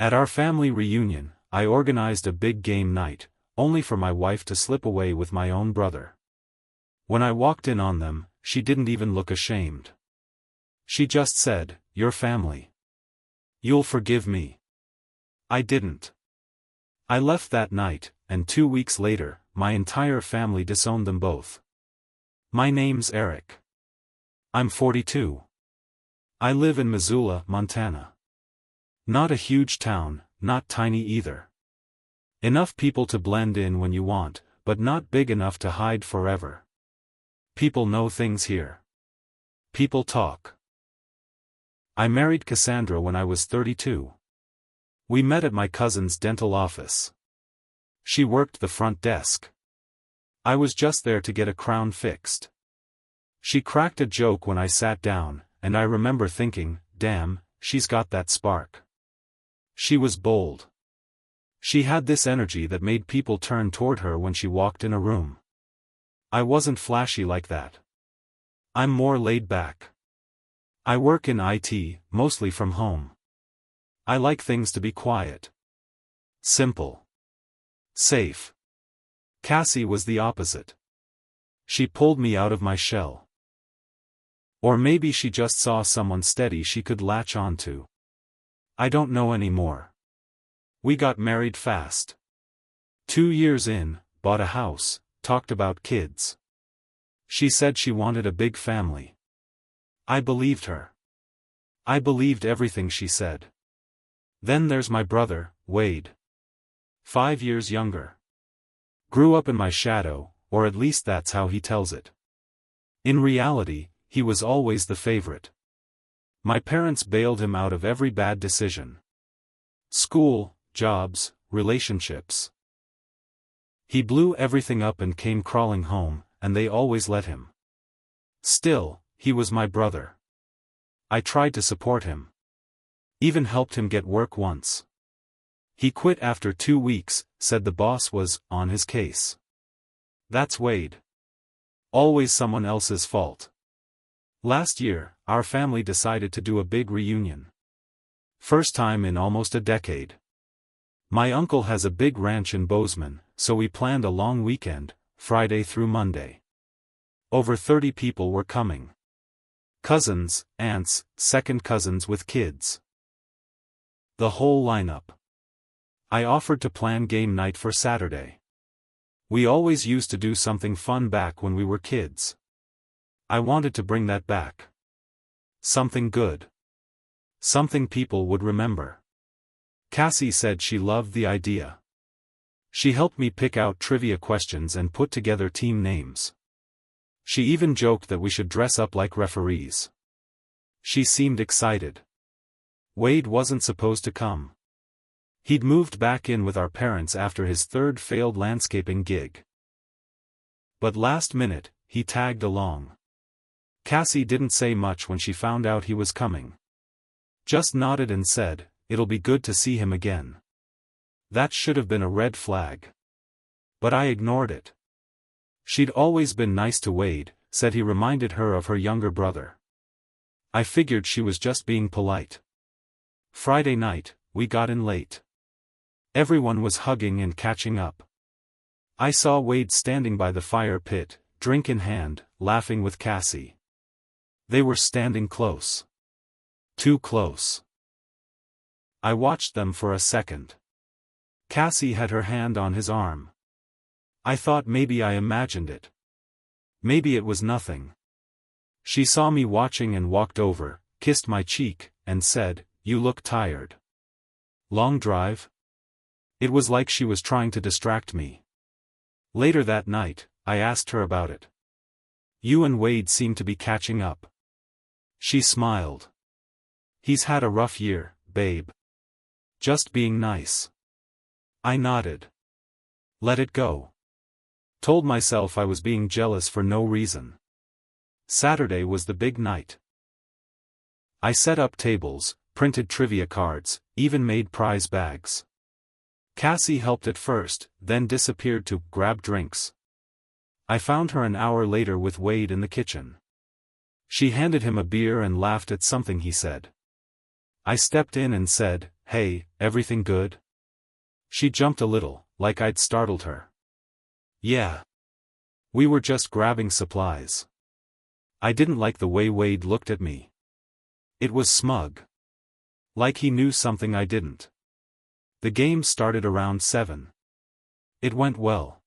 At our family reunion, I organized a big game night, only for my wife to slip away with my own brother. When I walked in on them, she didn't even look ashamed. She just said, "Your family. You'll forgive me." I didn't. I left that night, and 2 weeks later, my entire family disowned them both. My name's Eric. I'm 42. I live in Missoula, Montana. Not a huge town, not tiny either. Enough people to blend in when you want, but not big enough to hide forever. People know things here. People talk. I married Cassandra when I was 32. We met at my cousin's dental office. She worked the front desk. I was just there to get a crown fixed. She cracked a joke when I sat down, and I remember thinking, damn, she's got that spark. She was bold. She had this energy that made people turn toward her when she walked in a room. I wasn't flashy like that. I'm more laid back. I work in IT, mostly from home. I like things to be quiet. Simple. Safe. Cassie was the opposite. She pulled me out of my shell. Or maybe she just saw someone steady she could latch onto. I don't know anymore. We got married fast. 2 years in, bought a house, talked about kids. She said she wanted a big family. I believed her. I believed everything she said. Then there's my brother, Wade. 5 years younger. Grew up in my shadow, or at least that's how he tells it. In reality, he was always the favorite. My parents bailed him out of every bad decision. School, jobs, relationships. He blew everything up and came crawling home, and they always let him. Still, he was my brother. I tried to support him. Even helped him get work once. He quit after 2 weeks, said the boss was on his case. That's Wade. Always someone else's fault. Last year, our family decided to do a big reunion. First time in almost a decade. My uncle has a big ranch in Bozeman, so we planned a long weekend, Friday through Monday. Over 30 people were coming. Cousins, aunts, second cousins with kids. The whole lineup. I offered to plan game night for Saturday. We always used to do something fun back when we were kids. I wanted to bring that back. Something good. Something people would remember. Cassie said she loved the idea. She helped me pick out trivia questions and put together team names. She even joked that we should dress up like referees. She seemed excited. Wade wasn't supposed to come. He'd moved back in with our parents after his third failed landscaping gig. But last minute, he tagged along. Cassie didn't say much when she found out he was coming. Just nodded and said, "It'll be good to see him again." That should have been a red flag. But I ignored it. She'd always been nice to Wade, said he reminded her of her younger brother. I figured she was just being polite. Friday night, we got in late. Everyone was hugging and catching up. I saw Wade standing by the fire pit, drink in hand, laughing with Cassie. They were standing close. Too close. I watched them for a second. Cassie had her hand on his arm. I thought maybe I imagined it. Maybe it was nothing. She saw me watching and walked over, kissed my cheek, and said, "You look tired. Long drive?" It was like she was trying to distract me. Later that night, I asked her about it. "You and Wade seem to be catching up." She smiled. "He's had a rough year, babe. Just being nice." I nodded. Let it go. Told myself I was being jealous for no reason. Saturday was the big night. I set up tables, printed trivia cards, even made prize bags. Cassie helped at first, then disappeared to grab drinks. I found her an hour later with Wade in the kitchen. She handed him a beer and laughed at something he said. I stepped in and said, "Hey, everything good?" She jumped a little, like I'd startled her. "Yeah. We were just grabbing supplies." I didn't like the way Wade looked at me. It was smug. Like he knew something I didn't. The game started around 7. It went well.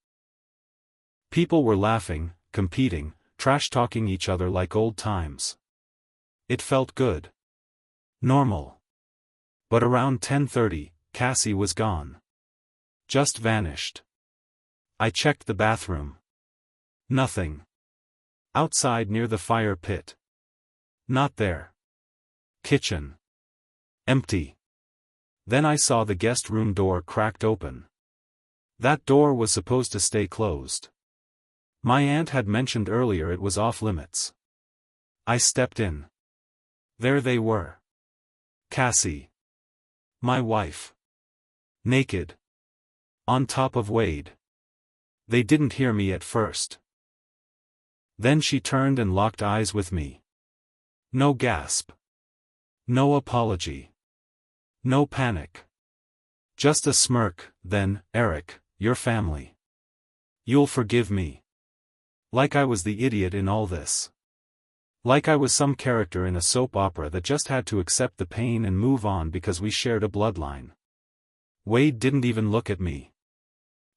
People were laughing, competing, trash-talking each other like old times. It felt good. Normal. But around 10:30, Cassie was gone. Just vanished. I checked the bathroom. Nothing. Outside near the fire pit. Not there. Kitchen. Empty. Then I saw the guest room door cracked open. That door was supposed to stay closed. My aunt had mentioned earlier it was off limits. I stepped in. There they were. Cassie. My wife. Naked. On top of Wade. They didn't hear me at first. Then she turned and locked eyes with me. No gasp. No apology. No panic. Just a smirk, then, "Eric, your family. You'll forgive me." Like I was the idiot in all this. Like I was some character in a soap opera that just had to accept the pain and move on because we shared a bloodline. Wade didn't even look at me.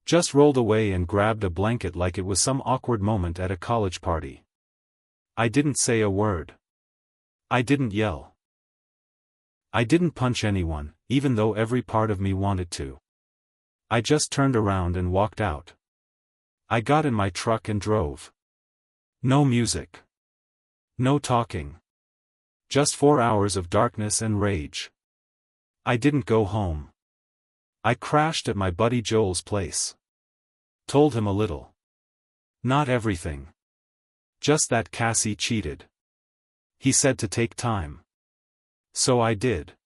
Just rolled away and grabbed a blanket like it was some awkward moment at a college party. I didn't say a word. I didn't yell. I didn't punch anyone, even though every part of me wanted to. I just turned around and walked out. I got in my truck and drove. No music. No talking. Just 4 hours of darkness and rage. I didn't go home. I crashed at my buddy Joel's place. Told him a little. Not everything. Just that Cassie cheated. He said to take time. So I did.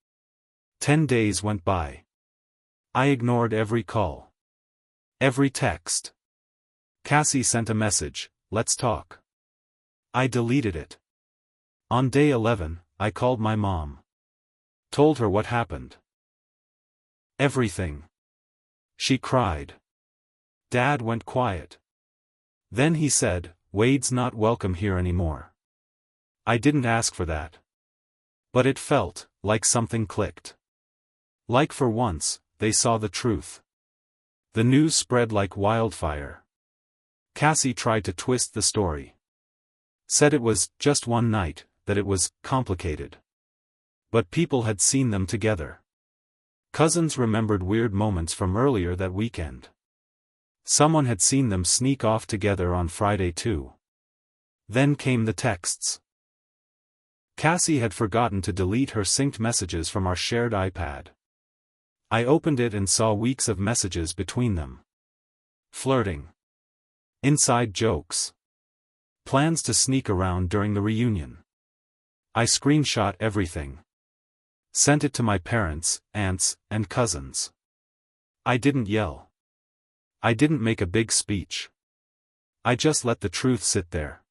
10 days went by. I ignored every call. Every text. Cassie sent a message, "Let's talk." I deleted it. On day 11, I called my mom. Told her what happened. Everything. She cried. Dad went quiet. Then he said, "Wade's not welcome here anymore." I didn't ask for that. But it felt like something clicked. Like for once, they saw the truth. The news spread like wildfire. Cassie tried to twist the story. Said it was just one night, that it was complicated. But people had seen them together. Cousins remembered weird moments from earlier that weekend. Someone had seen them sneak off together on Friday too. Then came the texts. Cassie had forgotten to delete her synced messages from our shared iPad. I opened it and saw weeks of messages between them. Flirting. Inside jokes. Plans to sneak around during the reunion. I screenshot everything. Sent it to my parents, aunts, and cousins. I didn't yell. I didn't make a big speech. I just let the truth sit there.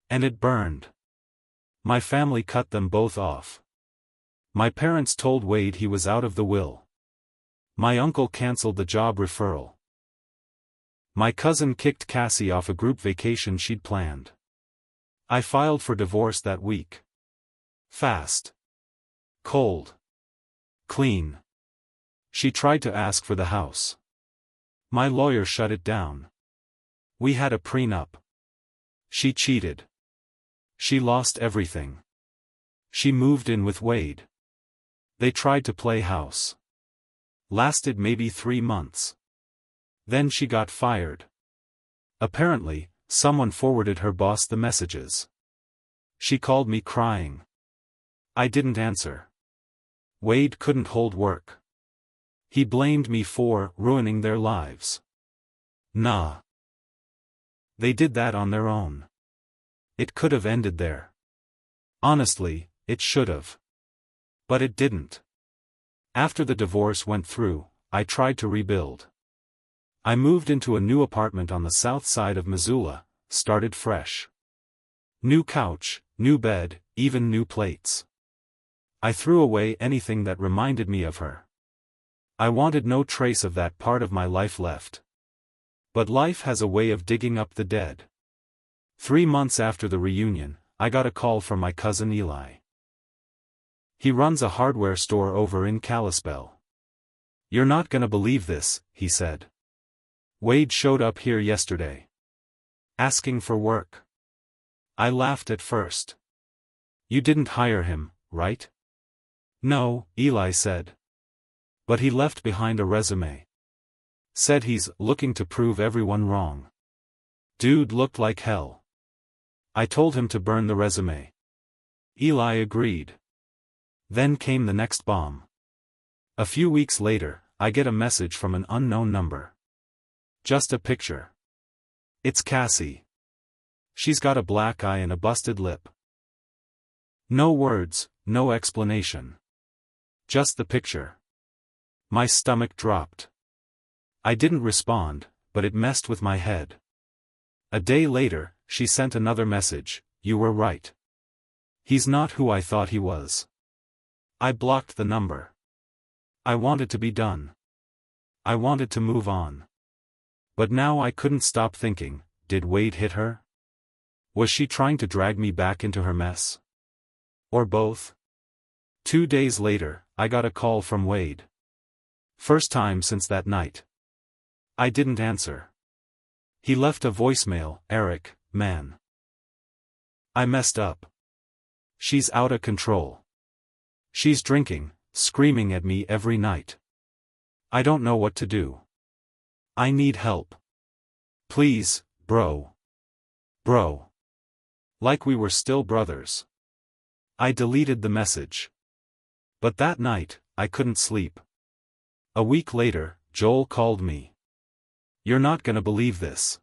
And it burned. My family cut them both off. My parents told Wade he was out of the will. My uncle canceled the job referral. My cousin kicked Cassie off a group vacation she'd planned. I filed for divorce that week. Fast. Cold. Clean. She tried to ask for the house. My lawyer shut it down. We had a prenup. She cheated. She lost everything. She moved in with Wade. They tried to play house. Lasted maybe 3 months. Then she got fired. Apparently, someone forwarded her boss the messages. She called me crying. I didn't answer. Wade couldn't hold work. He blamed me for ruining their lives. Nah. They did that on their own. It could have ended there. Honestly, it should have. But it didn't. After the divorce went through, I tried to rebuild. I moved into a new apartment on the south side of Missoula, started fresh. New couch, new bed, even new plates. I threw away anything that reminded me of her. I wanted no trace of that part of my life left. But life has a way of digging up the dead. 3 months after the reunion, I got a call from my cousin Eli. He runs a hardware store over in Kalispell. "You're not gonna believe this," he said. "Wade showed up here yesterday. Asking for work." I laughed at first. "You didn't hire him, right?" "No," Eli said. "But he left behind a resume. Said he's looking to prove everyone wrong." Dude looked like hell. I told him to burn the resume. Eli agreed. Then came the next bomb. A few weeks later, I get a message from an unknown number. Just a picture. It's Cassie. She's got a black eye and a busted lip. No words, no explanation. Just the picture. My stomach dropped. I didn't respond, but it messed with my head. A day later, she sent another message. "You were right. He's not who I thought he was." I blocked the number. I wanted to be done. I wanted to move on. But now I couldn't stop thinking, did Wade hit her? Was she trying to drag me back into her mess? Or both? 2 days later, I got a call from Wade. First time since that night. I didn't answer. He left a voicemail. "Eric, man. I messed up. She's out of control. She's drinking, screaming at me every night. I don't know what to do. I need help. Please, bro. Bro." Like we were still brothers. I deleted the message. But that night, I couldn't sleep. A week later, Joel called me. "You're not gonna believe this."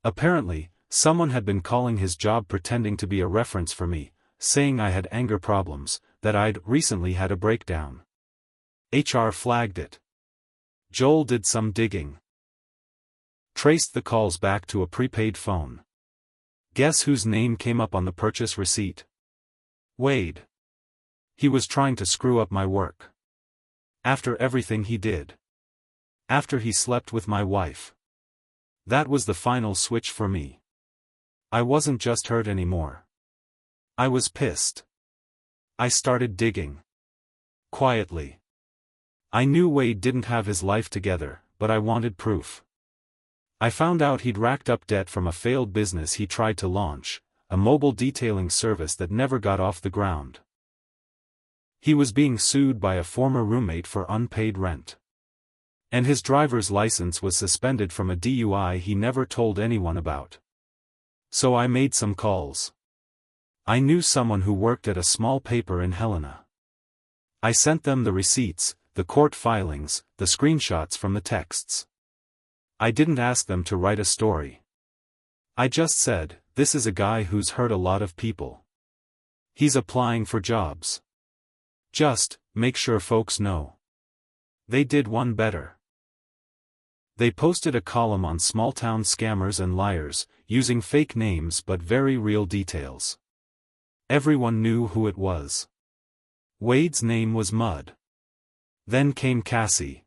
Apparently, someone had been calling his job pretending to be a reference for me, saying I had anger problems, that I'd recently had a breakdown. HR flagged it. Joel did some digging. Traced the calls back to a prepaid phone. Guess whose name came up on the purchase receipt? Wade. He was trying to screw up my work. After everything he did. After he slept with my wife. That was the final switch for me. I wasn't just hurt anymore. I was pissed. I started digging. Quietly. I knew Wade didn't have his life together, but I wanted proof. I found out he'd racked up debt from a failed business he tried to launch, a mobile detailing service that never got off the ground. He was being sued by a former roommate for unpaid rent. And his driver's license was suspended from a DUI he never told anyone about. So I made some calls. I knew someone who worked at a small paper in Helena. I sent them the receipts, the court filings, the screenshots from the texts. I didn't ask them to write a story. I just said, "This is a guy who's hurt a lot of people. He's applying for jobs. Just, make sure folks know." They did one better. They posted a column on small-town scammers and liars, using fake names but very real details. Everyone knew who it was. Wade's name was Mud. Then came Cassie.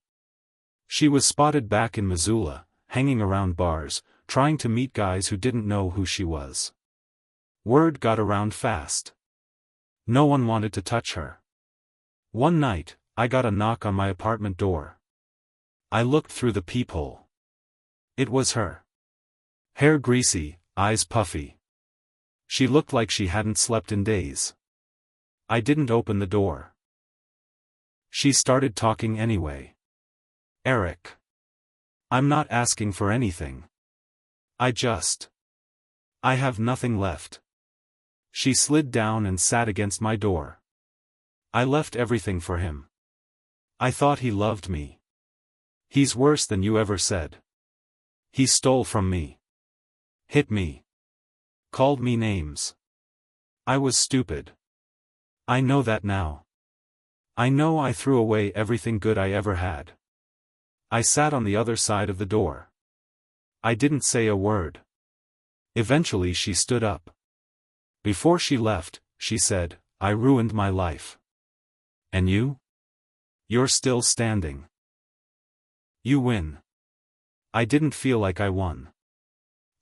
She was spotted back in Missoula, hanging around bars, trying to meet guys who didn't know who she was. Word got around fast. No one wanted to touch her. One night, I got a knock on my apartment door. I looked through the peephole. It was her. Hair greasy, eyes puffy. She looked like she hadn't slept in days. I didn't open the door. She started talking anyway. "Eric. I'm not asking for anything. I have nothing left." She slid down and sat against my door. I left everything for him. I thought he loved me. He's worse than you ever said. He stole from me. Hit me. Called me names. I was stupid. I know that now. I know I threw away everything good I ever had. I sat on the other side of the door. I didn't say a word. Eventually she stood up. Before she left, she said, "I ruined my life. And you? You're still standing. You win. I didn't feel like I won.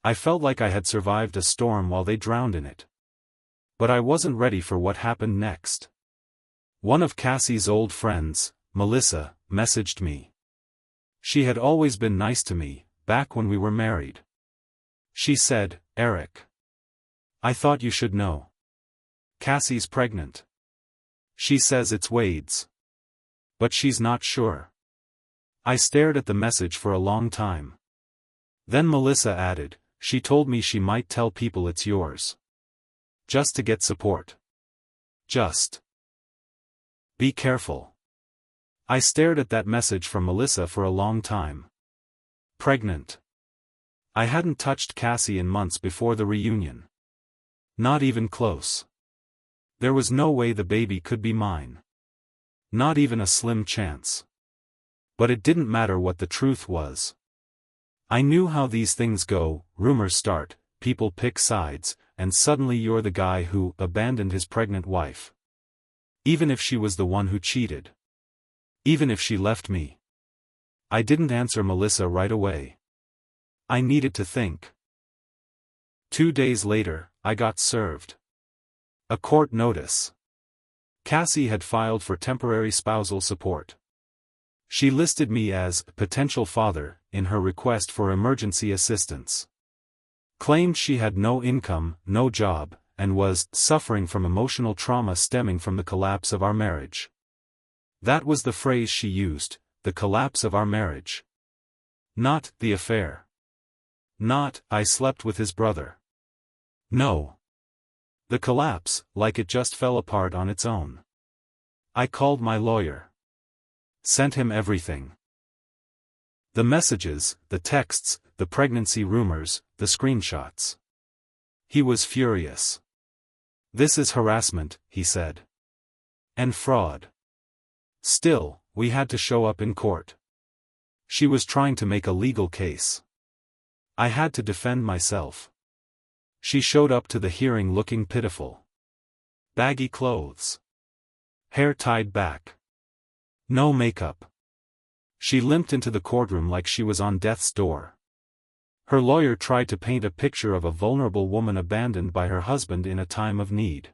I felt like I had survived a storm while they drowned in it. But I wasn't ready for what happened next. One of Cassie's old friends, Melissa, messaged me. She had always been nice to me, back when we were married. She said, "Eric, I thought you should know. Cassie's pregnant. She says it's Wade's. But she's not sure." I stared at the message for a long time. Then Melissa added, "She told me she might tell people it's yours. Just to get support. Just be careful." I stared at that message from Melissa for a long time. Pregnant. I hadn't touched Cassie in months before the reunion. Not even close. There was no way the baby could be mine. Not even a slim chance. But it didn't matter what the truth was. I knew how these things go, rumors start, people pick sides, and suddenly you're the guy who abandoned his pregnant wife. Even if she was the one who cheated. Even if she left me. I didn't answer Melissa right away. I needed to think. 2 days later, I got served a court notice. Cassie had filed for temporary spousal support. She listed me as potential father in her request for emergency assistance. Claimed she had no income, no job, and was suffering from emotional trauma stemming from the collapse of our marriage. That was the phrase she used, the collapse of our marriage. Not the affair. Not, I slept with his brother. No. The collapse, like it just fell apart on its own. I called my lawyer. Sent him everything. The messages, the texts, the pregnancy rumors, the screenshots. He was furious. "This is harassment," he said. "And fraud." Still, we had to show up in court. She was trying to make a legal case. I had to defend myself. She showed up to the hearing looking pitiful. Baggy clothes. Hair tied back. No makeup. She limped into the courtroom like she was on death's door. Her lawyer tried to paint a picture of a vulnerable woman abandoned by her husband in a time of need.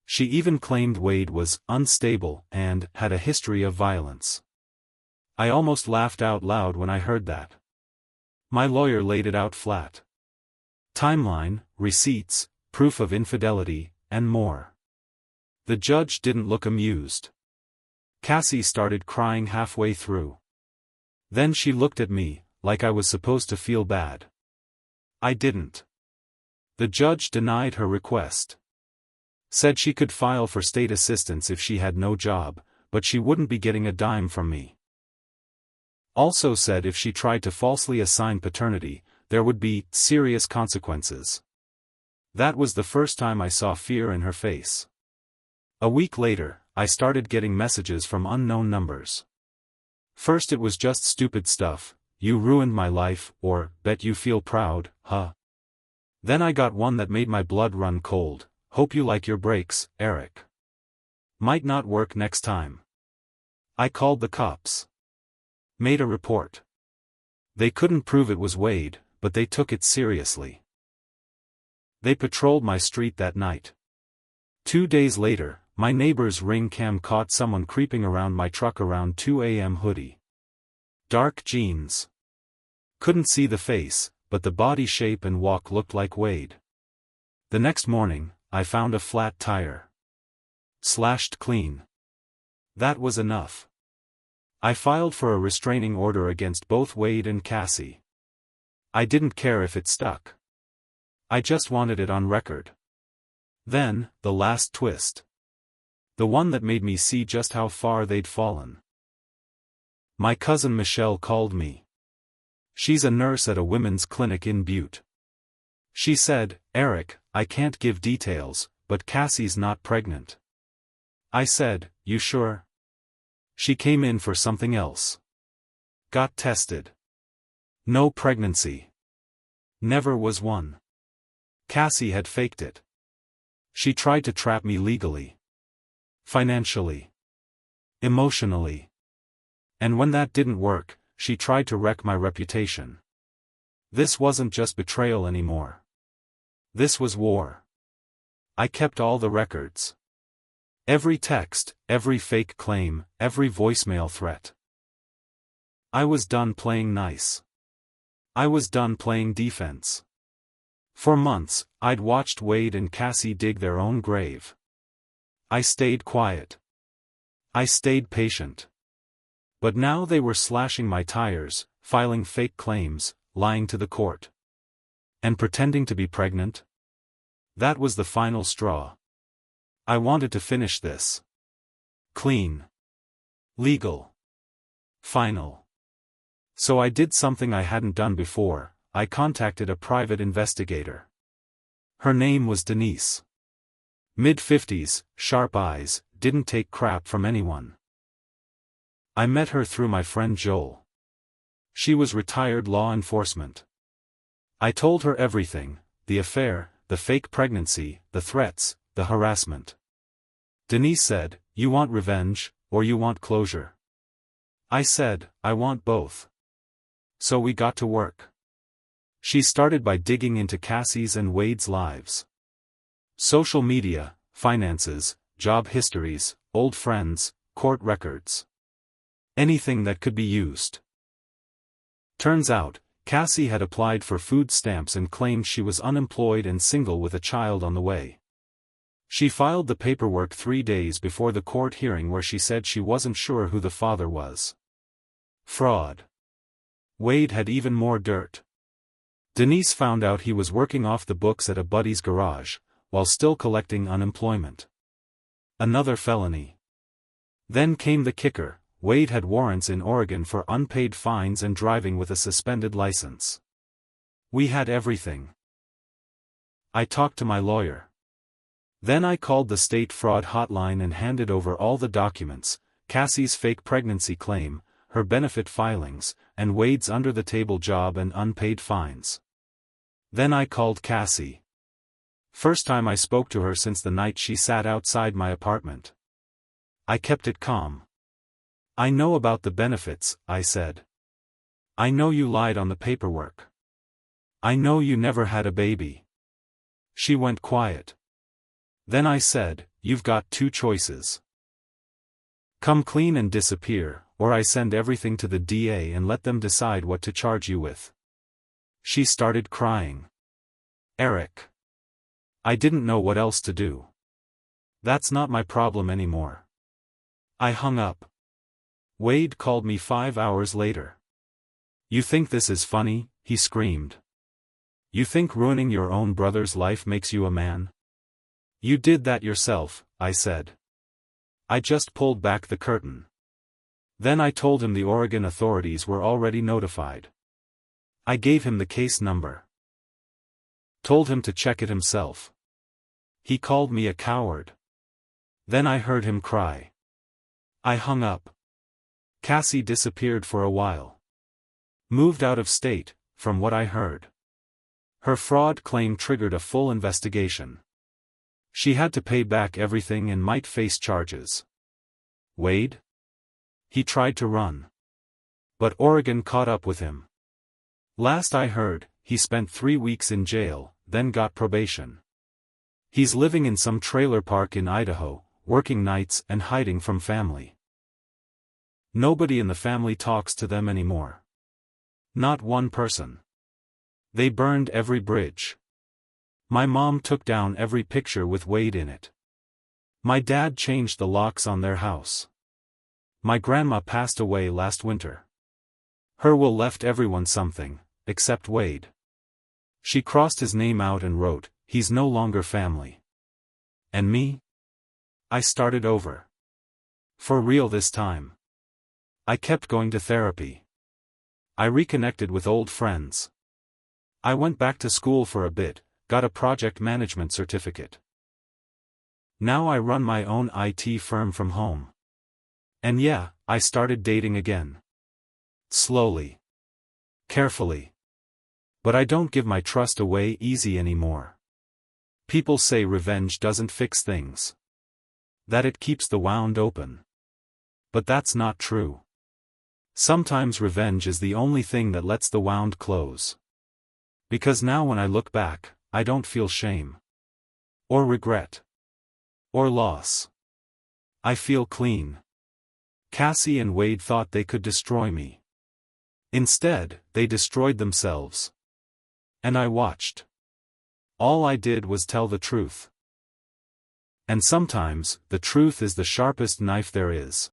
She even claimed Wade was unstable and had a history of violence. I almost laughed out loud when I heard that. My lawyer laid it out flat. Timeline, receipts, proof of infidelity, and more. The judge didn't look amused. Cassie started crying halfway through. Then she looked at me, like I was supposed to feel bad. I didn't. The judge denied her request. Said she could file for state assistance if she had no job, but she wouldn't be getting a dime from me. Also said if she tried to falsely assign paternity, there would be serious consequences. That was the first time I saw fear in her face. A week later, I started getting messages from unknown numbers. First it was just stupid stuff, "You ruined my life," or "Bet you feel proud, huh?" Then I got one that made my blood run cold, "Hope you like your breaks, Eric. Might not work next time." I called the cops. Made a report. They couldn't prove it was Wade, but they took it seriously. They patrolled my street that night. 2 days later, my neighbor's ring cam caught someone creeping around my truck around 2 a.m. hoodie. Dark jeans. Couldn't see the face, but the body shape and walk looked like Wade. The next morning, I found a flat tire. Slashed clean. That was enough. I filed for a restraining order against both Wade and Cassie. I didn't care if it stuck. I just wanted it on record. Then, the last twist. The one that made me see just how far they'd fallen. My cousin Michelle called me. She's a nurse at a women's clinic in Butte. She said, "Eric, I can't give details, but Cassie's not pregnant." I said, "You sure?" She came in for something else. Got tested. No pregnancy. Never was one. Cassie had faked it. She tried to trap me legally. Financially. Emotionally. And when that didn't work, she tried to wreck my reputation. This wasn't just betrayal anymore. This was war. I kept all the records. Every text, every fake claim, every voicemail threat. I was done playing nice. I was done playing defense. For months, I'd watched Wade and Cassie dig their own grave. I stayed quiet. I stayed patient. But now they were slashing my tires, filing fake claims, lying to the court. And pretending to be pregnant? That was the final straw. I wanted to finish this. Clean. Legal. Final. So I did something I hadn't done before. I contacted a private investigator. Her name was Denise. Mid-50s, sharp eyes, didn't take crap from anyone. I met her through my friend Joel. She was retired law enforcement. I told her everything, the affair, the fake pregnancy, the threats, the harassment. Denise said, "You want revenge, or you want closure?" I said, "I want both." So we got to work. She started by digging into Cassie's and Wade's lives. Social media, finances, job histories, old friends, court records. Anything that could be used. Turns out, Cassie had applied for food stamps and claimed she was unemployed and single with a child on the way. She filed the paperwork 3 days before the court hearing where she said she wasn't sure who the father was. Fraud. Wade had even more dirt. Denise found out he was working off the books at a buddy's garage, while still collecting unemployment. Another felony. Then came the kicker. Wade had warrants in Oregon for unpaid fines and driving with a suspended license. We had everything. I talked to my lawyer. Then I called the state fraud hotline and handed over all the documents, Cassie's fake pregnancy claim, her benefit filings, and Wade's under-the-table job and unpaid fines. Then I called Cassie. First time I spoke to her since the night she sat outside my apartment. I kept it calm. "I know about the benefits," I said. "I know you lied on the paperwork. I know you never had a baby." She went quiet. Then I said, "You've got 2 choices. Come clean and disappear, or I send everything to the DA and let them decide what to charge you with." She started crying. Eric. I didn't know what else to do. That's not my problem anymore. I hung up. Wade called me 5 hours later. "You think this is funny?" he screamed. "You think ruining your own brother's life makes you a man? You did that yourself," I said. I just pulled back the curtain. Then I told him the Oregon authorities were already notified. I gave him the case number. Told him to check it himself. He called me a coward. Then I heard him cry. I hung up. Cassie disappeared for a while. Moved out of state, from what I heard. Her fraud claim triggered a full investigation. She had to pay back everything and might face charges. Wade? He tried to run. But Oregon caught up with him. Last I heard, he spent 3 weeks in jail, then got probation. He's living in some trailer park in Idaho, working nights and hiding from family. Nobody in the family talks to them anymore. Not one person. They burned every bridge. My mom took down every picture with Wade in it. My dad changed the locks on their house. My grandma passed away last winter. Her will left everyone something, except Wade. She crossed his name out and wrote, "He's no longer family." And me? I started over. For real this time. I kept going to therapy. I reconnected with old friends. I went back to school for a bit, got a project management certificate. Now I run my own IT firm from home. And yeah, I started dating again. Slowly. Carefully. But I don't give my trust away easy anymore. People say revenge doesn't fix things. That it keeps the wound open. But that's not true. Sometimes revenge is the only thing that lets the wound close. Because now when I look back, I don't feel shame. Or regret. Or loss. I feel clean. Cassie and Wade thought they could destroy me. Instead, they destroyed themselves. And I watched. All I did was tell the truth. And sometimes, the truth is the sharpest knife there is.